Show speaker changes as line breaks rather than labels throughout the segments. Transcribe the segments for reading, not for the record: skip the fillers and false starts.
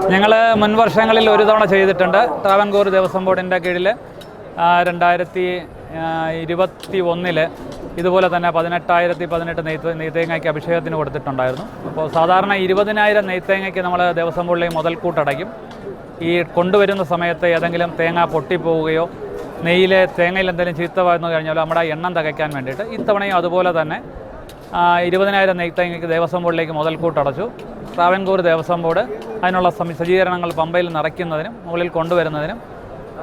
ഞങ്ങൾ മുൻ വർഷങ്ങളിൽ ഒരു തവണ ചെയ്തിട്ടുണ്ട്. ട്രാവൻകൂർ ദേവസ്വം ബോർഡിൻ്റെ കീഴിൽ 2021 ഇതുപോലെ തന്നെ 18,018 നെയ്ത്തേങ്ങയ്ക്ക് അഭിഷേകത്തിന് കൊടുത്തിട്ടുണ്ടായിരുന്നു. അപ്പോൾ സാധാരണ 20,000 നെയ്ത്തേങ്ങയ്ക്ക് നമ്മൾ ദേവസ്വം ബോർഡിലേക്ക് മുതൽക്കൂട്ടടയ്ക്കും. ഈ കൊണ്ടുവരുന്ന സമയത്ത് ഏതെങ്കിലും തേങ്ങ പൊട്ടിപ്പോവുകയോ തേങ്ങയിൽ എന്തെങ്കിലും ചീത്ത വന്നു കഴിഞ്ഞാൽ നമ്മുടെ എണ്ണം തികയ്ക്കാൻ വേണ്ടിയിട്ട് ഇത്തവണയും അതുപോലെ തന്നെ 20,000 നെയ്ത്തേങ്ങയ്ക്ക് ദേവസ്വം ബോർഡിലേക്ക് മുതൽക്കൂട്ടടച്ചു. ട്രാവൻകൂർ ദേവസ്വം ബോർഡ് അതിനുള്ള സജ്ജീകരണങ്ങൾ പമ്പയിൽ നിറയ്ക്കുന്നതിനും മുകളിൽ കൊണ്ടുവരുന്നതിനും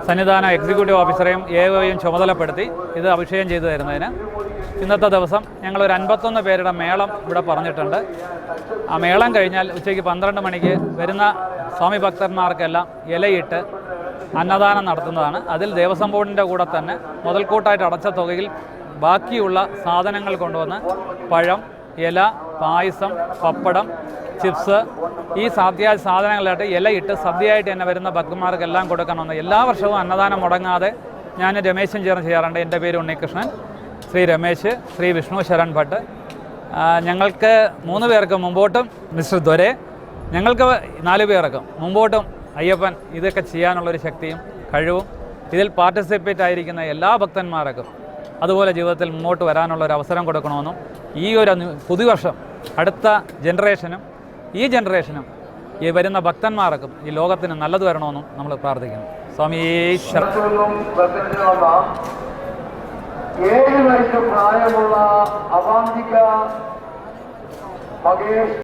സന്നിധാന എക്സിക്യൂട്ടീവ് ഓഫീസറെയും എഒയും ചുമതലപ്പെടുത്തി ഇത് അഭിഷേകം ചെയ്തു തരുന്നതിന് ഇന്നത്തെ ദിവസം ഞങ്ങളൊരു 51 പേരുടെ മേളം ഇവിടെ പറഞ്ഞിട്ടുണ്ട്. ആ മേളം കഴിഞ്ഞാൽ ഉച്ചയ്ക്ക് 12 മണിക്ക് വരുന്ന സ്വാമി ഭക്തന്മാർക്കെല്ലാം ഇലയിട്ട് അന്നദാനം നടത്തുന്നതാണ്. അതിൽ ദേവസ്വം ബോർഡിൻ്റെ കൂടെ തന്നെ മുതൽക്കൂട്ടായിട്ട് അടച്ച തുകയിൽ ബാക്കിയുള്ള സാധനങ്ങൾ കൊണ്ടുവന്ന് പഴം, ഇല, പായസം, പപ്പടം, ചിപ്സ് ഈ സാധനങ്ങളായിട്ട് ഇലയിട്ട് സദ്യയായിട്ട് തന്നെ വരുന്ന ഭക്തന്മാർക്കെല്ലാം കൊടുക്കണമെന്ന് എല്ലാ വർഷവും അന്നദാനം മുടങ്ങാതെ ഞാൻ രമേശും ചേർന്ന് ചെയ്യാറുണ്ട്. എൻ്റെ പേര് ഉണ്ണികൃഷ്ണൻ, ശ്രീ രമേശ്, ശ്രീ വിഷ്ണു ശരൺ ഭട്ട്. ഞങ്ങൾക്ക് 3 പേർക്ക് മുമ്പോട്ടും മിസ്റ്റർ ദ്വരെ, ഞങ്ങൾക്ക് 4 പേർക്കും മുമ്പോട്ടും അയ്യപ്പൻ ഇതൊക്കെ ചെയ്യാനുള്ളൊരു ശക്തിയും കഴിവും ഇതിൽ പാർട്ടിസിപ്പേറ്റ് ആയിരിക്കുന്ന എല്ലാ ഭക്തന്മാർക്കും അതുപോലെ ജീവിതത്തിൽ മുമ്പോട്ട് വരാനുള്ളൊരു അവസരം കൊടുക്കണമെന്നും ഈ ഒരു പുതുവർഷം അടുത്ത ജനറേഷനും ഈ ജനറേഷനും ഈ വരുന്ന ഭക്തന്മാർക്കും ഈ ലോകത്തിന് നല്ലത് വരണമെന്നും നമ്മൾ പ്രാർത്ഥിക്കുന്നു. സ്വാമി
7 വയസ്സ് പ്രായമുള്ള അവാന്തിക മകേഷ്